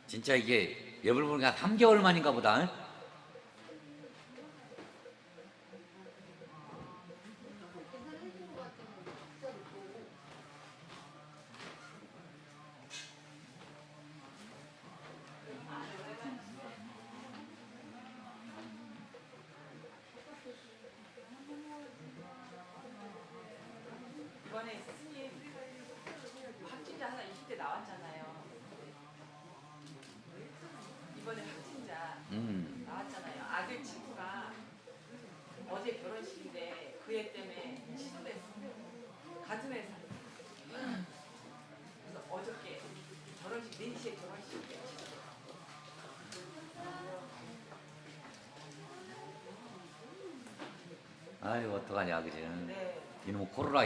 진짜 이게 여블 보니까 3개월 만인가 보다. 응? 이번에 스님 확진자 하나 20대 나왔잖아요. 이번에 확진자 나왔잖아요. 아들 친구가 어제 결혼식인데 그 애 때문에 취소됐어. 같은 회사. 그래서 어저께 결혼식 4시에 결혼식인데 아이고 어떡하냐 그지. 네. 이놈 코로나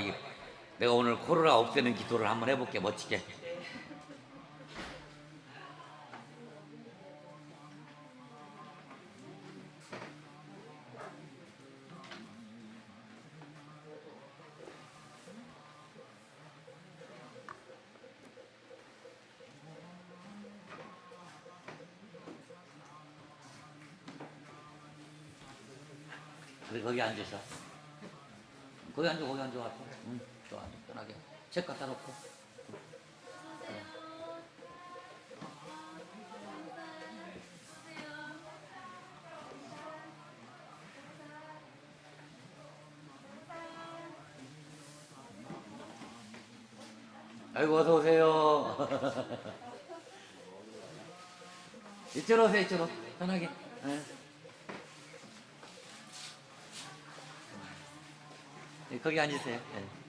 내가 오늘 코로나 없애는 기도를 한번 해볼게 멋지게. 네. 그래 거기 앉으셔. 거기 앉아 거기 앉아 갖고. 응, 좋아 편하게 책 갖다 놓고. 아이고 어서 오세요. 이쪽으로 오세요 이쪽으로 편하게. 예. 예, 거기 앉으세요. 예.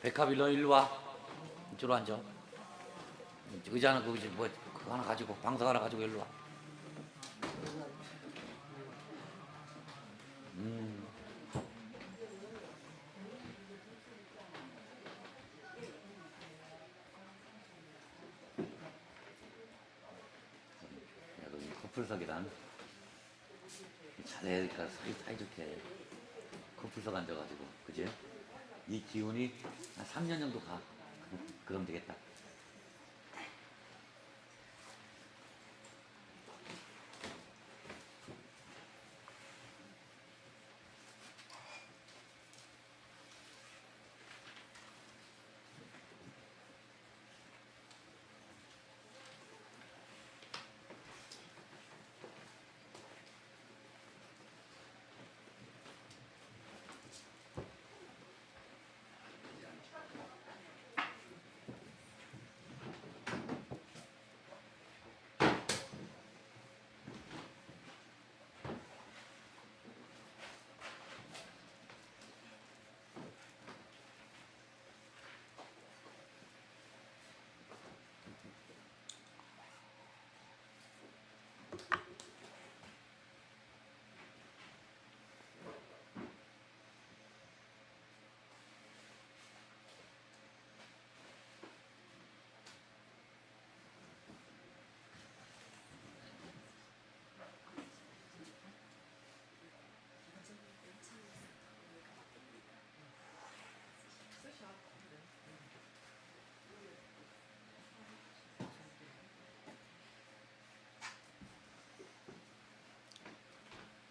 백합 일로 와. 이쪽으로 앉아. 의자 하나 거기 뭐 그거 하나 가지고 방석 하나 가지고 일로 와. 야, 여기 커플석이란 잘해니까 사이좋게 커플석 앉아가지고 그지? 이 기운이 한 3년 정도 가. 그럼 되겠다.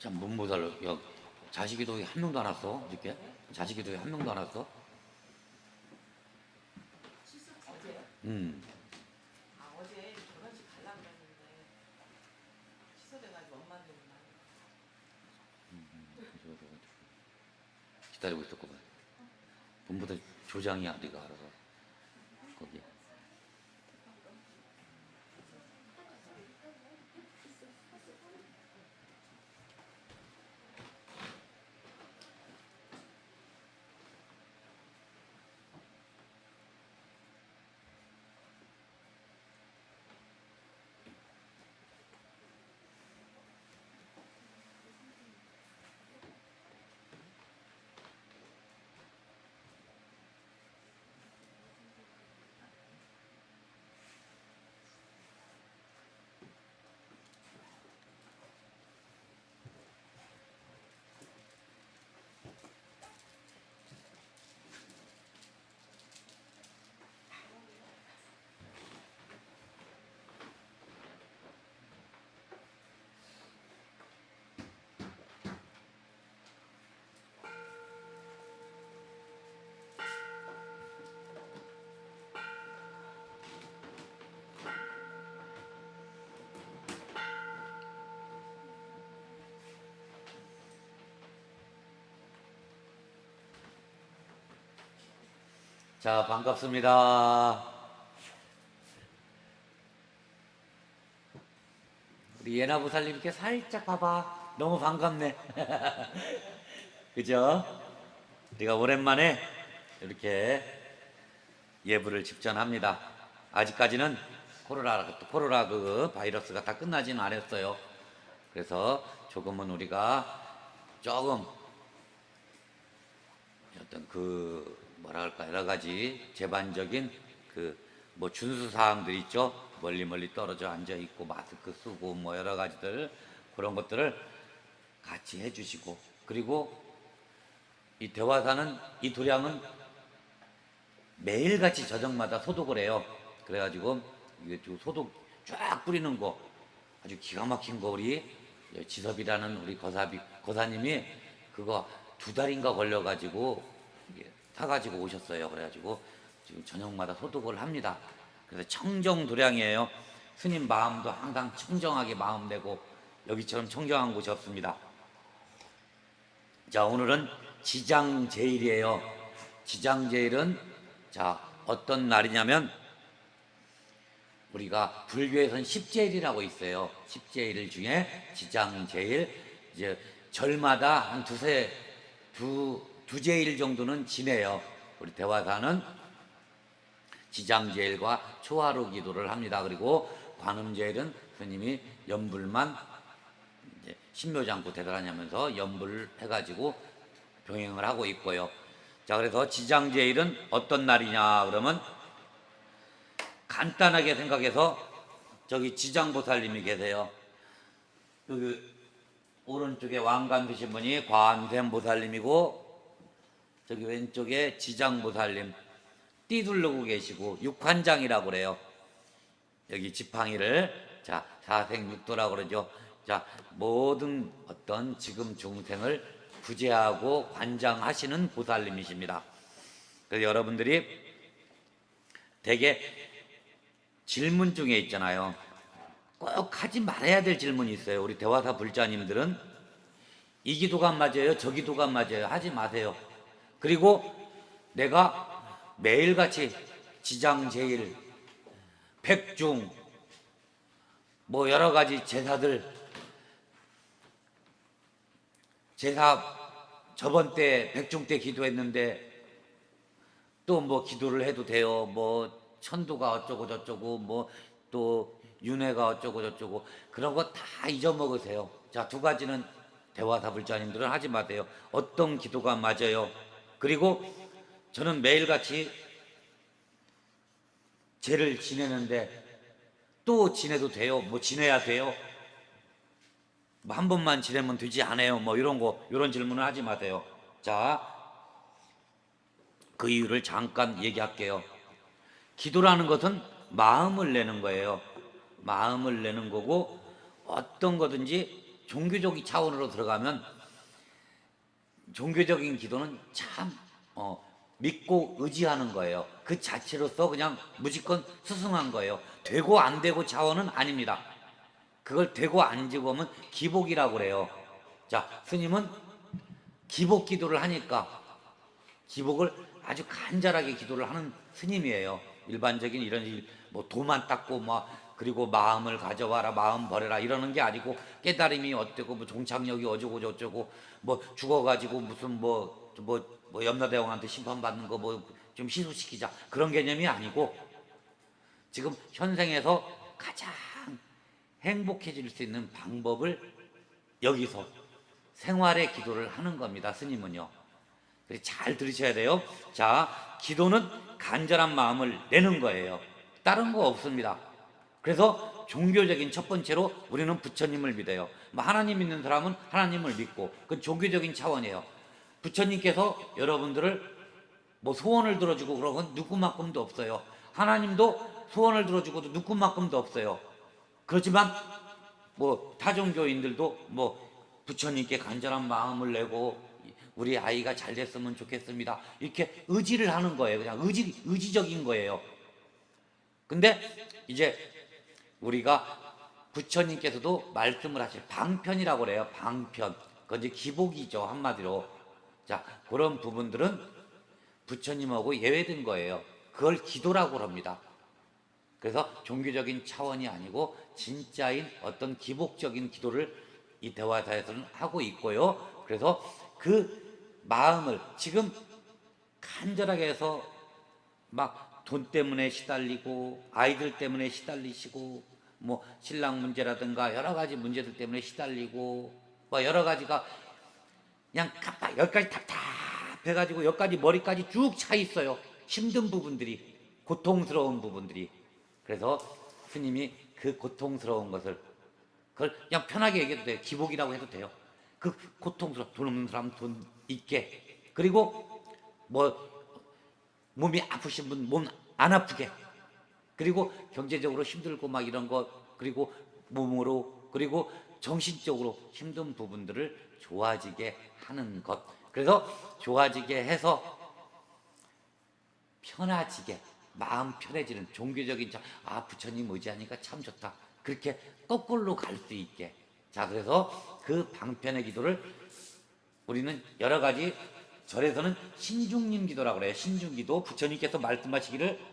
참 문무달 야 자식이도 한 명도 안 왔어 어저께? 자식이도 한 명도 안 왔어? 어제요? 음. 아 어제 결혼식 가려고 그랬는데 취소돼가지고 엄마들이 기다리고 있었거든. 본보다 조장이야 네가 알아서 거기. 자, 반갑습니다. 우리 예나보살님 이렇게 살짝 봐봐. 너무 반갑네. 그죠? 우리가 오랜만에 이렇게 예불을 집전합니다. 아직까지는 코로나 그 바이러스가 다 끝나지는 않았어요. 그래서 조금은 우리가 조금 어떤 뭐라 할까, 여러 가지 제반적인 뭐 준수 사항들 있죠. 멀리 떨어져 앉아 있고 마스크 쓰고 뭐 여러 가지들, 그런 것들을 같이 해주시고, 그리고 이 대화사는, 이 도량은 매일같이 저녁마다 소독을 해요. 그래가지고 이게 소독 쫙 뿌리는 거 아주 기가 막힌 거, 우리 지섭이라는 우리 거사님이 그거 2달인가 걸려가지고 사가지고 오셨어요. 그래가지고 지금 저녁마다 소독을 합니다. 그래서 청정 도량이에요. 스님 마음도 항상 청정하게 마음 내고 여기처럼 청정한 곳이 없습니다. 자, 오늘은 지장제일이에요. 지장제일은 자, 어떤 날이냐면, 우리가 불교에서는 십제일이라고 있어요. 십제일 중에 지장제일, 이제 절마다 한 두 제일 정도는 지내요. 우리 대화사는 지장제일과 초하루 기도를 합니다. 그리고 관음제일은 스님이 연불만 이제 신묘장구 대단하냐면서 연불해가지고 병행을 하고 있고요. 자, 그래서 지장제일은 어떤 날이냐 그러면, 간단하게 생각해서 저기 지장보살님이 계세요. 여기 오른쪽에 왕관 드신 분이 관세음보살님이고, 저기 왼쪽에 지장보살님 띠 두르고 계시고 육환장이라고 그래요. 여기 지팡이를, 자, 사생육도라고 그러죠. 자, 모든 어떤 지금 중생을 구제하고 관장하시는 보살님이십니다. 그래서 여러분들이 되게 질문 중에 있잖아요. 꼭 하지 말아야 될 질문이 있어요. 우리 대화사 불자님들은 이 기도가 맞아요, 저 기도가 맞아요, 하지 마세요. 그리고 내가 매일같이 지장제일, 백중, 뭐 여러 가지 제사들, 제사 저번 때 백중 때 기도했는데 또 뭐 기도를 해도 돼요. 뭐 천도가 어쩌고 저쩌고, 뭐 또 윤회가 어쩌고 저쩌고, 그런 거 다 잊어먹으세요. 자, 2가지는 대화사 불자님들은 하지 마세요. 어떤 기도가 맞아요. 그리고 저는 매일같이 제를 지내는데 또 지내도 돼요? 뭐 지내야 돼요? 뭐 한 번만 지내면 되지 않아요? 뭐 이런 질문을 하지 마세요. 자, 그 이유를 잠깐 얘기할게요. 기도라는 것은 마음을 내는 거예요. 마음을 내는 거고, 어떤 거든지 종교적인 차원으로 들어가면 종교적인 기도는 참 믿고 의지하는 거예요. 그 자체로서 그냥 무조건 수승한 거예요. 되고 안 되고 차원은 아닙니다. 그걸 되고 안 되고 하면 기복이라고 그래요. 자, 스님은 기복 기도를 하니까 기복을 아주 간절하게 기도를 하는 스님이에요. 일반적인 이런 일, 뭐 도만 닦고 그리고 마음을 가져와라, 마음 버려라 이러는 게 아니고, 깨달음이 어때고 뭐 종착역이 어쩌고 저쩌고, 뭐 죽어가지고 무슨 뭐 염라대왕한테 심판받는 거 뭐 좀 희소시키자, 그런 개념이 아니고, 지금 현생에서 가장 행복해질 수 있는 방법을 여기서 생활의 기도를 하는 겁니다. 스님은요. 잘 들으셔야 돼요. 자, 기도는 간절한 마음을 내는 거예요. 다른 거 없습니다. 그래서 종교적인 첫 번째로 우리는 부처님을 믿어요. 하나님 믿는 사람은 하나님을 믿고, 그건 종교적인 차원이에요. 부처님께서 여러분들을 뭐 소원을 들어주고 그런 건 누구만큼도 없어요. 하나님도 소원을 들어주고도 누구만큼도 없어요. 그렇지만 뭐 타종교인들도 뭐 부처님께 간절한 마음을 내고 우리 아이가 잘 됐으면 좋겠습니다, 이렇게 의지를 하는 거예요. 그냥 의지적인 거예요. 근데 이제 우리가 부처님께서도 말씀을 하실 방편이라고 그래요. 방편. 그건 이제 기복이죠, 한마디로. 자, 그런 부분들은 부처님하고 예외된 거예요. 그걸 기도라고 합니다. 그래서 종교적인 차원이 아니고 진짜인 어떤 기복적인 기도를 이 대화사에서는 하고 있고요. 그래서 그 마음을 지금 간절하게 해서 막 돈 때문에 시달리고 아이들 때문에 시달리시고 뭐 신랑 문제라든가 여러 가지 문제들 때문에 시달리고 뭐 여러 가지가 그냥 여기까지 답답해가지고 여기까지 머리까지 쭉 차 있어요. 힘든 부분들이, 고통스러운 부분들이. 그래서 스님이 그 고통스러운 것을 그걸 그냥 편하게 얘기해도 돼요. 기복이라고 해도 돼요. 그 고통스러운, 돈 없는 사람 돈 있게, 그리고 뭐 몸이 아프신 분 몸 안 아프게, 그리고 경제적으로 힘들고 막 이런 거, 그리고 몸으로, 그리고 정신적으로 힘든 부분들을 좋아지게 하는 것. 그래서 좋아지게 해서 편해지게, 마음 편해지는 종교적인 부처님 의지하니까 참 좋다, 그렇게 거꾸로 갈 수 있게. 자, 그래서 그 방편의 기도를 우리는 여러 가지 절에서는 신중림 기도라고 그래요. 신중 기도. 부처님께서 말씀하시기를,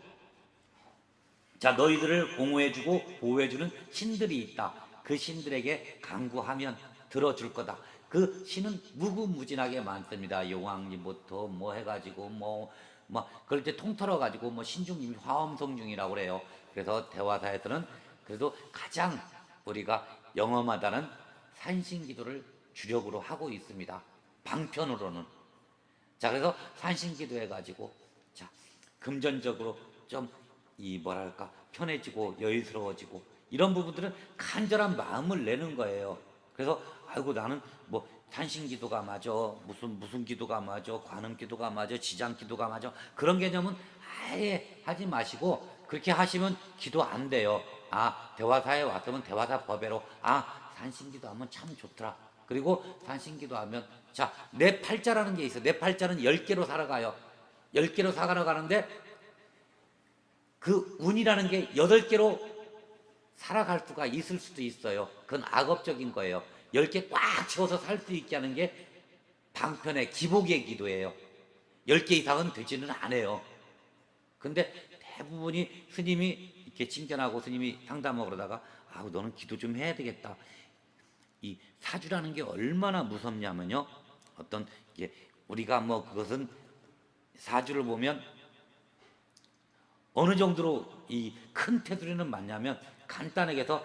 자, 너희들을 공호해주고 보호해주는 신들이 있다. 그 신들에게 간구하면 들어줄 거다. 그 신은 무궁무진하게 많습니다. 용왕님부터 뭐 해가지고 그럴 때 통틀어 가지고 뭐 신중님, 화엄성중이라고 그래요. 그래서 대화사에서는 그래도 가장 우리가 영험하다는 산신기도를 주력으로 하고 있습니다. 방편으로는. 자, 그래서 산신기도 해가지고, 자, 금전적으로 좀 뭐랄까, 편해지고 여유스러워지고, 이런 부분들은 간절한 마음을 내는 거예요. 그래서 아이고 나는 뭐 산신기도가 맞아, 무슨 기도가 맞아, 관음기도가 맞아, 지장기도가 맞아, 그런 개념은 아예 하지 마시고, 그렇게 하시면 기도 안 돼요. 대화사에 왔으면 대화사 법회로 산신기도 하면 참 좋더라. 그리고 산신기도 하면, 자, 내 팔자라는 게 있어. 내 팔자는 10개로 살아가요. 10개로 살아가는데 그 운이라는 게 8개로 살아갈 수가 있을 수도 있어요. 그건 악업적인 거예요. 10개 꽉 채워서 살 수 있게 하는 게 방편의 기복의 기도예요. 10개 이상은 되지는 않아요. 근데 대부분이 스님이 이렇게 칭찬하고 스님이 상담하고 그러다가, 너는 기도 좀 해야 되겠다. 이 사주라는 게 얼마나 무섭냐면요. 어떤 우리가 그것은 사주를 보면 어느 정도로 이 큰 테두리는 맞냐면, 간단하게 해서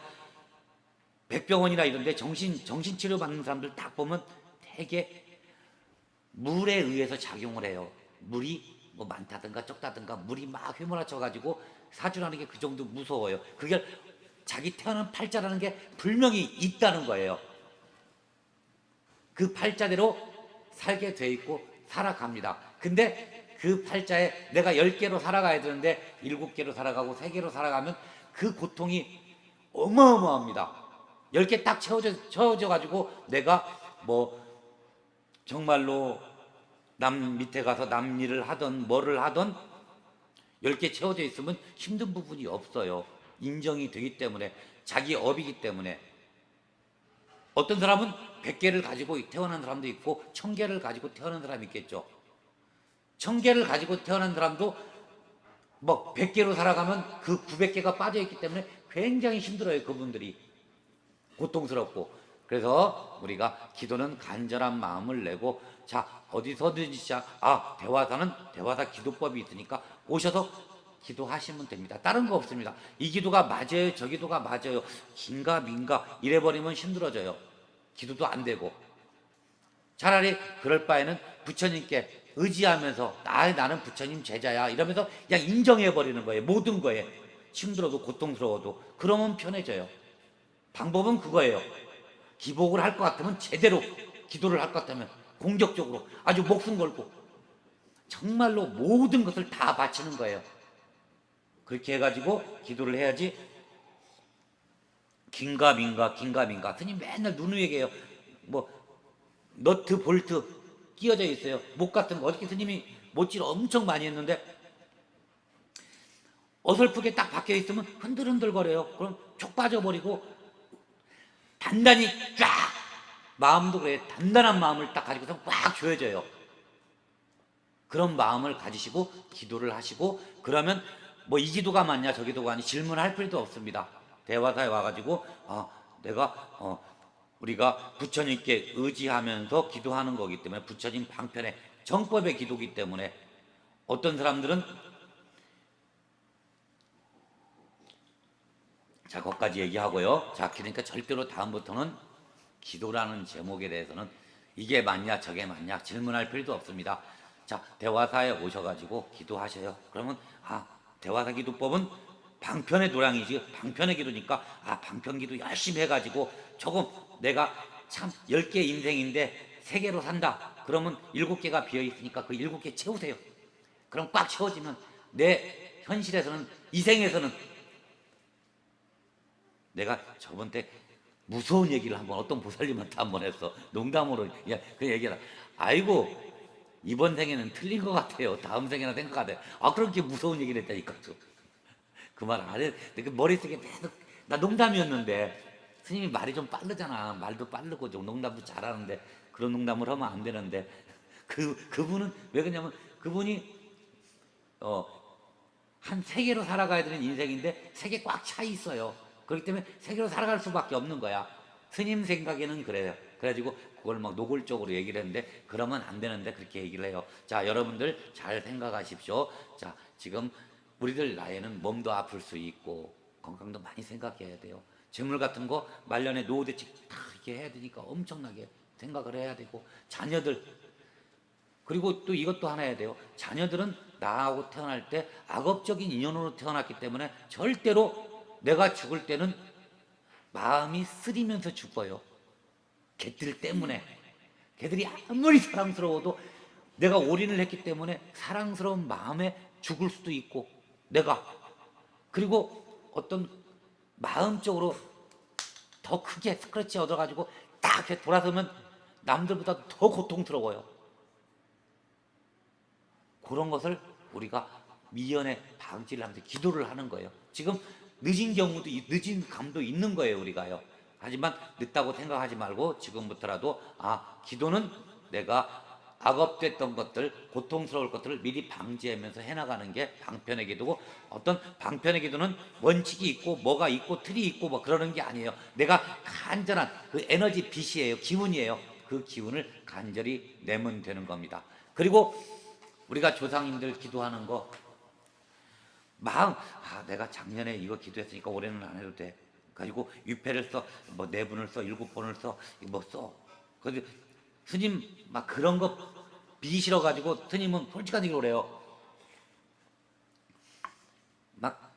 백병원이나 이런 데 정신치료 받는 사람들 딱 보면 되게 물에 의해서 작용을 해요. 물이 뭐 많다든가 적다든가 물이 막 휘몰아쳐 가지고, 사주라는 게 그 정도 무서워요. 그게 자기 태어난 팔자라는 게 분명히 있다는 거예요. 그 팔자대로 살게 돼 있고 살아갑니다. 근데 그 팔자에 내가 10개로 살아가야 되는데 7개로 살아가고 3개로 살아가면 그 고통이 어마어마합니다. 10개 딱 채워져 가지고 내가 정말로 남 밑에 가서 남 일을 하던 뭐를 하던 10개 채워져 있으면 힘든 부분이 없어요. 인정이 되기 때문에, 자기 업이기 때문에. 어떤 사람은 100개를 가지고 태어난 사람도 있고 1000개를 가지고 태어난 사람이 있겠죠. 1000개를 가지고 태어난 사람도 100개로 살아가면 그 900개가 빠져있기 때문에 굉장히 힘들어요. 그분들이 고통스럽고. 그래서 우리가 기도는 간절한 마음을 내고, 자, 어디서든지 대화사는 대화사 기도법이 있으니까 오셔서 기도하시면 됩니다. 다른 거 없습니다. 이 기도가 맞아요, 저 기도가 맞아요, 긴가 민가 이래버리면 힘들어져요. 기도도 안 되고. 차라리 그럴 바에는 부처님께 의지하면서 나는 부처님 제자야 이러면서 그냥 인정해버리는 거예요. 모든 거에. 힘들어도 고통스러워도. 그러면 편해져요. 방법은 그거예요. 기복을 할 것 같으면 제대로 기도를 할 것 같다면 공격적으로 아주 목숨 걸고 정말로 모든 것을 다 바치는 거예요. 그렇게 해가지고 기도를 해야지. 긴가 민가 스님 맨날 누누이 얘기해요. 너트 볼트 끼어져 있어요. 목 같은 거. 어저께 스님이 못질 엄청 많이 했는데 어설프게 딱 박혀 있으면 흔들흔들거려요. 그럼 촉 빠져버리고 단단히 쫙, 마음도 그래, 단단한 마음을 딱 가지고서 꽉 조여져요. 그런 마음을 가지시고 기도를 하시고, 그러면 뭐 이 기도가 맞냐 저 기도가 아니 질문할 필요도 없습니다. 대화사에 와가지고 우리가 부처님께 의지하면서 기도하는 거기 때문에, 부처님 방편의 정법의 기도기 때문에, 어떤 사람들은 자 거기까지 얘기하고요. 자 그러니까 절대로 다음부터는 기도라는 제목에 대해서는 이게 맞냐 저게 맞냐 질문할 필요도 없습니다. 자 대화사에 오셔가지고 기도하셔요. 그러면 대화사 기도법은 방편의 도량이지, 방편의 기도니까 방편 기도 열심히 해가지고 조금 내가 참 10개 인생인데 3개로 산다 그러면 7개가 비어있으니까 그 7개 채우세요. 그럼 꽉 채워지면 내 현실에서는, 이 생에서는, 내가 저번 때 무서운 얘기를 한번 어떤 보살님한테 한번 했어. 농담으로 그 얘기를, 아이고 이번 생에는 틀린 것 같아요, 다음 생에나 생각하대. 그렇게 무서운 얘기를 했다니까. 그 말 안 해. 그 머릿속에 계속, 나 농담이었는데 스님이 말이 좀 빠르잖아. 말도 빠르고 좀 농담도 잘하는데 그런 농담을 하면 안 되는데, 그분은 왜 그러냐면 그분이 한 3개로 살아가야 되는 인생인데 3개 꽉 차 있어요. 그렇기 때문에 3개로 살아갈 수밖에 없는 거야. 스님 생각에는 그래요. 그래가지고 그걸 막 노골적으로 얘기를 했는데 그러면 안 되는데 그렇게 얘기를 해요. 자 여러분들 잘 생각하십시오. 자 지금 우리들 나이에는 몸도 아플 수 있고 건강도 많이 생각해야 돼요. 재물 같은 거 말년에 노후대책 다 이렇게 해야 되니까 엄청나게 생각을 해야 되고, 자녀들, 그리고 또 이것도 하나 해야 돼요. 자녀들은 나하고 태어날 때 악업적인 인연으로 태어났기 때문에 절대로 내가 죽을 때는 마음이 쓰리면서 죽어요. 걔들 때문에. 걔들이 아무리 사랑스러워도 내가 올인을 했기 때문에 사랑스러운 마음에 죽을 수도 있고, 내가, 그리고 어떤 마음적으로 더 크게 스크래치 얻어가지고 딱 이렇게 돌아서면 남들보다 더 고통스러워요. 그런 것을 우리가 미연에 방지를 하면서 기도를 하는 거예요. 지금 늦은 경우도, 늦은 감도 있는 거예요, 우리가요. 하지만 늦다고 생각하지 말고 지금부터라도 기도는 내가 악업됐던 것들, 고통스러울 것들을 미리 방지하면서 해나가는 게 방편의 기도고, 어떤 방편의 기도는 원칙이 있고 뭐가 있고 틀이 있고 뭐 그러는 게 아니에요. 내가 간절한 그 에너지 빛이에요, 기운이에요. 그 기운을 간절히 내면 되는 겁니다. 그리고 우리가 조상님들 기도하는 거, 마음, 내가 작년에 이거 기도했으니까 올해는 안 해도 돼 가지고 위패를 써, 뭐 4분을 써, 7번을 써, 뭐 써. 그래서 스님 막 그런 거 비기 싫어 가지고 스님은 솔직한 얘기로 그래요. 막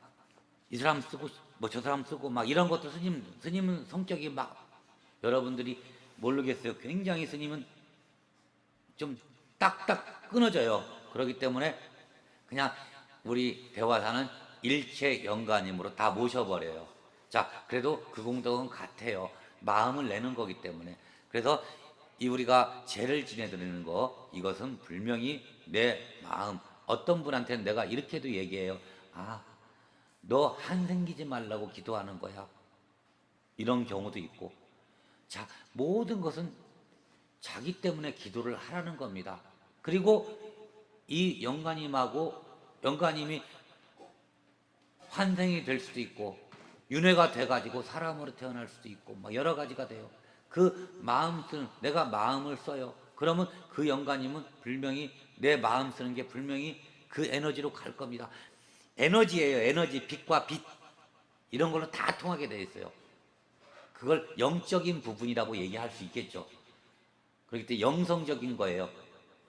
이 사람 쓰고 뭐 저 사람 쓰고 막 이런 것도 스님은 성격이 막, 여러분들이 모르겠어요. 굉장히 스님은 좀 딱딱 끊어져요. 그렇기 때문에 그냥 우리 대화사는 일체 영가님으로 다 모셔버려요. 자, 그래도 그 공덕은 같아요. 마음을 내는 거기 때문에. 그래서 이 우리가 제를 지내드리는 거, 이것은 분명히 내 마음, 어떤 분한테는 내가 이렇게도 얘기해요. 너 한 생기지 말라고 기도하는 거야. 이런 경우도 있고. 자, 모든 것은 자기 때문에 기도를 하라는 겁니다. 그리고 이 영가님이 환생이 될 수도 있고 윤회가 돼가지고 사람으로 태어날 수도 있고 막 여러 가지가 돼요. 그 마음 쓰는, 내가 마음을 써요. 그러면 그 영가님은 분명히 내 마음 쓰는 게 분명히 그 에너지로 갈 겁니다. 에너지예요. 에너지. 빛과 빛, 이런 걸로 다 통하게 되어 있어요. 그걸 영적인 부분이라고 얘기할 수 있겠죠. 그렇기 때문에 영성적인 거예요.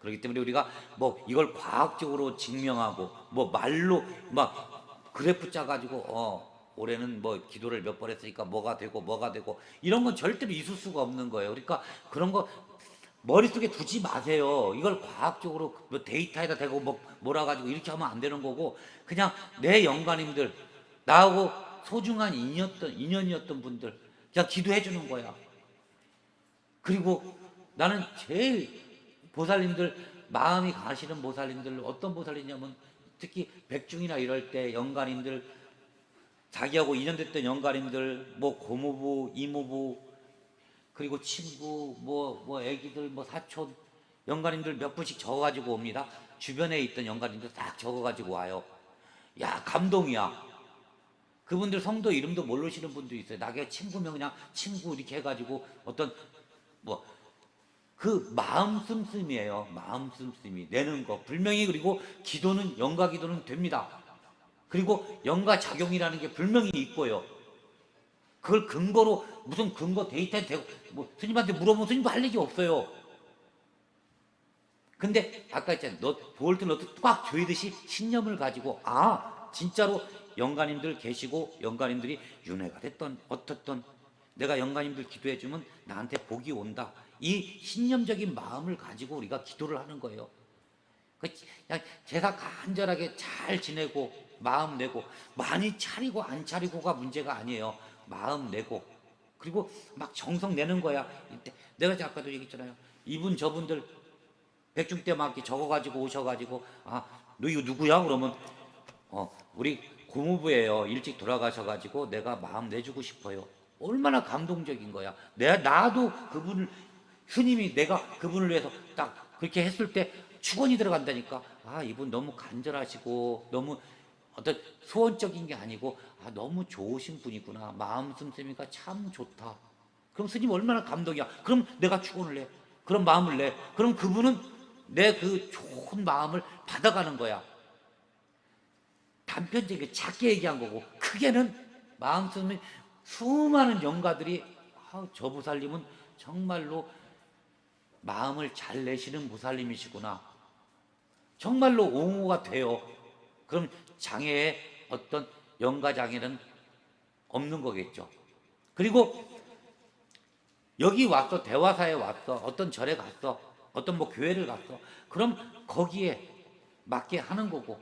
그렇기 때문에 우리가 뭐 이걸 과학적으로 증명하고 뭐 말로 막 그래프 짜가지고 올해는 뭐 기도를 몇 번 했으니까 뭐가 되고 이런 건 절대로 있을 수가 없는 거예요. 그러니까 그런 거 머릿속에 두지 마세요. 이걸 과학적으로 뭐 데이터에다 대고 뭐 몰아가지고 이렇게 하면 안 되는 거고, 그냥 내 영가님들, 나하고 소중한 인연이었던 분들 그냥 기도해 주는 거야. 그리고 나는 제일 보살님들, 마음이 가시는 보살님들, 어떤 보살이냐면 특히 백중이나 이럴 때 영가님들, 자기하고 인연됐던 영가님들, 뭐 고모부, 이모부, 그리고 친구, 뭐 애기들, 뭐 사촌, 영가님들 몇 분씩 적어가지고 옵니다. 주변에 있던 영가님들 딱 적어가지고 와요. 야, 감동이야. 그분들 성도 이름도 모르시는 분도 있어요. 나게 친구면 그냥 친구 이렇게 해가지고 어떤 뭐 그 마음 씀씀이에요. 마음 씀씀이 내는 거 분명히. 그리고 기도는 영가 기도는 됩니다. 그리고 영가 작용이라는 게 분명히 있고요. 그걸 근거로 무슨 근거 데이터에 대고 뭐 스님한테 물어보면 스님도 할 얘기 없어요. 근데 아까 했잖아. 너 볼트 너도 꽉 조이듯이 신념을 가지고 진짜로 영가님들 계시고 영가님들이 윤회가 됐던 어떻던 내가 영가님들 기도해주면 나한테 복이 온다. 이 신념적인 마음을 가지고 우리가 기도를 하는 거예요. 그냥 제사 간절하게 잘 지내고 마음 내고 많이 차리고 안 차리고가 문제가 아니에요. 마음 내고 그리고 막 정성 내는 거야. 이때 내가 아까도 얘기했잖아요. 이분 저분들 백중 때 막 이렇게 적어가지고 오셔가지고 너 이거 누구야? 그러면 우리 고모부예요. 일찍 돌아가셔가지고 내가 마음 내주고 싶어요. 얼마나 감동적인 거야. 나도 그분을 스님이 내가 그분을 위해서 딱 그렇게 했을 때 축원이 들어간다니까. 이분 너무 간절하시고 너무 어떤 소원적인 게 아니고 너무 좋으신 분이구나. 마음 씀씀이가 참 좋다. 그럼 스님 얼마나 감동이야. 그럼 내가 축원을 해. 그런 마음을 내. 그럼 그분은 내 그 좋은 마음을 받아가는 거야. 단편적이게 작게 얘기한 거고 크게는 마음 씀씀이 수많은 영가들이 저 보살님은 정말로 마음을 잘 내시는 보살님이시구나. 정말로 옹호가 돼요. 그럼 장애의 어떤 영가 장애는 없는 거겠죠. 그리고 여기 왔어. 대화사에 왔어. 어떤 절에 갔어. 어떤 뭐 교회를 갔어. 그럼 거기에 맞게 하는 거고.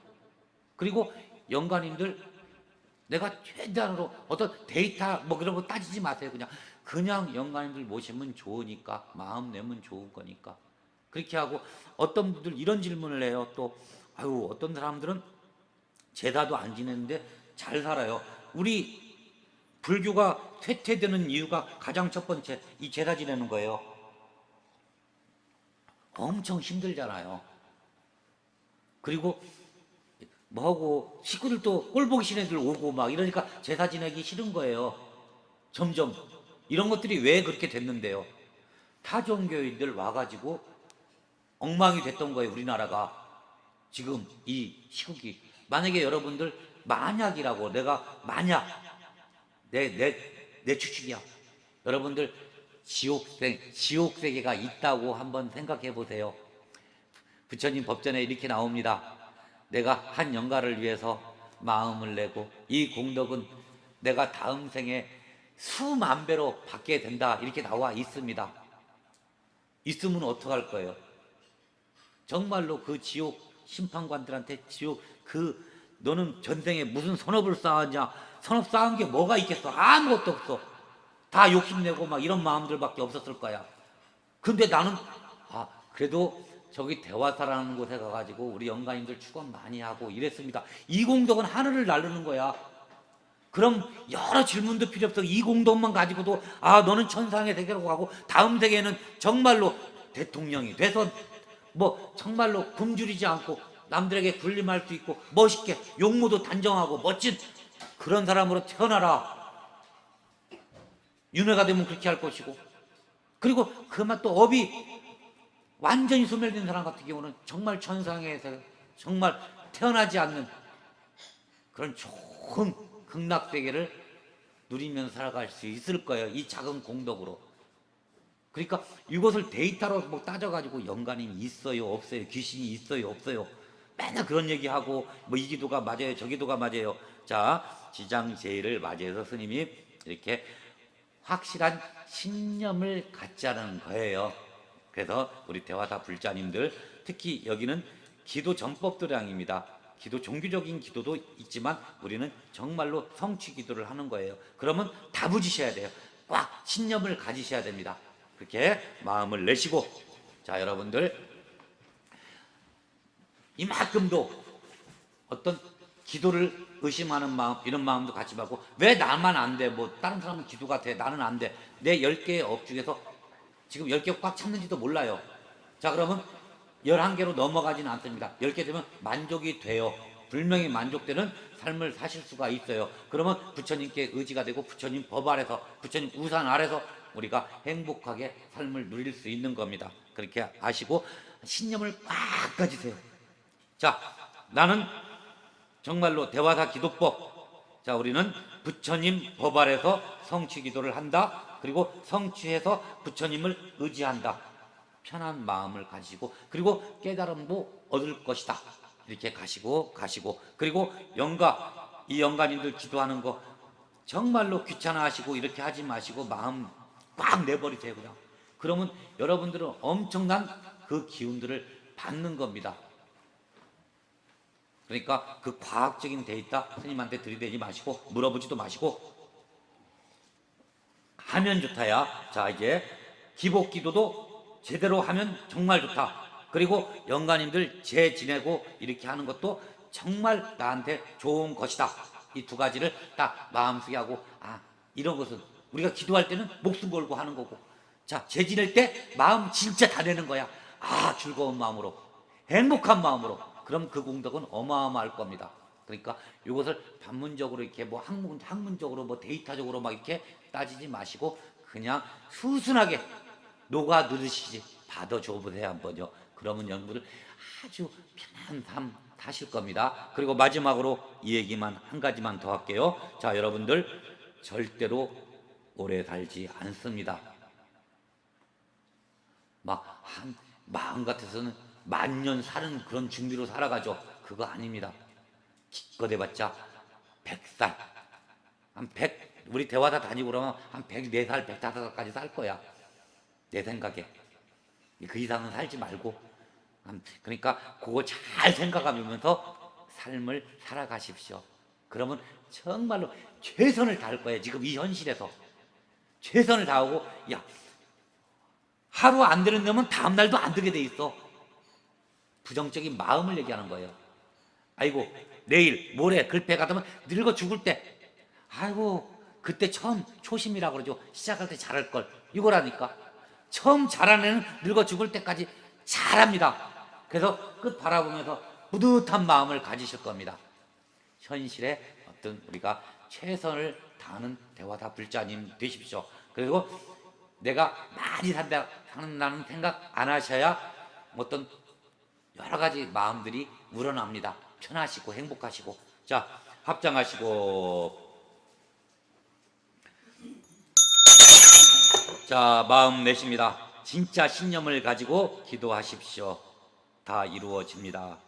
그리고 영가님들 내가 최대한으로 어떤 데이터 뭐 그런 거 따지지 마세요. 그냥 영가님들 모시면 좋으니까 마음 내면 좋은 거니까 그렇게 하고. 어떤 분들 이런 질문을 해요. 또 어떤 사람들은 제사도 안 지내는데 잘 살아요. 우리 불교가 쇠퇴되는 이유가 가장 첫 번째 이 제사 지내는 거예요. 엄청 힘들잖아요. 그리고 뭐하고 식구들도 꼴보기 싫은 애들 오고 막 이러니까 제사 지내기 싫은 거예요. 점점 이런 것들이 왜 그렇게 됐는데요. 타종교인들 와가지고 엉망이 됐던 거예요. 우리나라가 지금 이 시국이. 만약에 여러분들 만약이라고 내가 만약 내 추측이야. 여러분들 지옥 세계가 있다고 한번 생각해 보세요. 부처님 법전에 이렇게 나옵니다. 내가 한 영가를 위해서 마음을 내고 이 공덕은 내가 다음 생에 수만 배로 받게 된다. 이렇게 나와 있습니다. 있으면 어떡할 거예요? 정말로 그 지옥 심판관들한테 너는 전생에 무슨 선업을 쌓았냐? 선업 쌓은 게 뭐가 있겠어? 아무것도 없어. 다 욕심내고 막 이런 마음들밖에 없었을 거야. 근데 나는 그래도 저기 대화사라는 곳에 가가지고 우리 영가님들 축원 많이 하고 이랬습니다. 이 공덕은 하늘을 나르는 거야. 그럼 여러 질문도 필요 없어. 이 공덕만 가지고도 너는 천상의 세계로 가고 다음 세계는 정말로 대통령이 돼서 뭐 정말로 굶주리지 않고 남들에게 군림할 수 있고 멋있게 용모도 단정하고 멋진 그런 사람으로 태어나라. 윤회가 되면 그렇게 할 것이고. 그리고 그만 또 업이 완전히 소멸된 사람 같은 경우는 정말 천상에서 정말 태어나지 않는 그런 좋은 극락세계를 누리면서 살아갈 수 있을 거예요. 이 작은 공덕으로. 그러니까 이것을 데이터로 뭐 따져가지고 영가님이 있어요 없어요, 귀신이 있어요 없어요, 맨날 그런 얘기하고 뭐 이 기도가 맞아요 저 기도가 맞아요. 자, 지장제의를 맞이해서 스님이 이렇게 확실한 신념을 갖자는 거예요. 그래서 우리 대화사 불자님들 특히 여기는 기도 전법도량입니다. 기도 종교적인 기도도 있지만 우리는 정말로 성취 기도를 하는 거예요. 그러면 다부지셔야 돼요. 꽉 신념을 가지셔야 됩니다. 그렇게 마음을 내시고. 자, 여러분들 이만큼도 어떤 기도를 의심하는 마음, 이런 마음도 갖지 말고 왜 나만 안 돼? 뭐 다른 사람은 기도가 돼, 나는 안 돼. 내 10개의 업 중에서 지금 10개 꽉 찼는지도 몰라요. 자, 그러면 11개로 넘어가지는 않습니다. 10개 되면 만족이 돼요. 분명히 만족되는 삶을 사실 수가 있어요. 그러면 부처님께 의지가 되고 부처님 법 아래서, 부처님 우산 아래서 우리가 행복하게 삶을 누릴 수 있는 겁니다. 그렇게 아시고 신념을 꽉 가지세요. 자, 나는 정말로 대화사 기도법, 자, 우리는 부처님 법 아래서 성취 기도를 한다. 그리고 성취해서 부처님을 의지한다. 편한 마음을 가지고, 그리고 깨달음도 얻을 것이다. 이렇게 가시고 그리고 이 영가님들 기도하는 거 정말로 귀찮아하시고 이렇게 하지 마시고 마음 꽉 내버리세요. 그냥. 그러면 여러분들은 엄청난 그 기운들을 받는 겁니다. 그러니까 그 과학적인 데이터 스님한테 들이대지 마시고 물어보지도 마시고 하면 좋다야. 자, 이제 기복 기도도 제대로 하면 정말 좋다. 그리고 영가님들 제 지내고 이렇게 하는 것도 정말 나한테 좋은 것이다. 이 두 가지를 딱 마음속에 하고, 이런 것은 우리가 기도할 때는 목숨 걸고 하는 거고, 자, 제 지낼 때 마음 진짜 다 내는 거야. 즐거운 마음으로, 행복한 마음으로. 그럼 그 공덕은 어마어마할 겁니다. 그러니까 이것을 반문적으로 이렇게 뭐 학문적으로 뭐 데이터적으로 막 이렇게 따지지 마시고 그냥 수순하게 녹아 들으시지 받아줘 보세요 한번요. 그러면 여러분들 아주 편한 삶 사실 겁니다. 그리고 마지막으로 이 얘기만 한 가지만 더 할게요. 자, 여러분들 절대로 오래 살지 않습니다. 마음 같아서는 만년 사는 그런 준비로 살아가죠. 그거 아닙니다. 기껏 해봤자 100살, 우리 대화사 다니고 그러면 한 104살, 105살까지 살 거야. 내 생각에. 그 이상은 살지 말고. 그러니까 그거 잘 생각하면서 삶을 살아가십시오. 그러면 정말로 최선을 다할 거예요. 지금 이 현실에서 최선을 다하고, 하루 안 되는 놈은 다음날도 안 되게 돼 있어. 부정적인 마음을 얘기하는 거예요. 아이고, 내일 모레 글패 가다면 늙어 죽을 때, 그때 처음 초심이라고 그러죠. 시작할 때 잘할 걸. 이거라니까. 처음 잘하는 애는 늙어 죽을 때까지 잘합니다. 그래서 끝 바라보면서 뿌듯한 마음을 가지실 겁니다. 현실에 어떤 우리가 최선을 다하는 대화사 불자님 되십시오. 그리고 내가 많이 산다는 생각 안 하셔야 어떤 여러 가지 마음들이 우러납니다. 편하시고 행복하시고. 자, 합장하시고. 자, 마음 내십니다. 진짜 신념을 가지고 기도하십시오. 다 이루어집니다.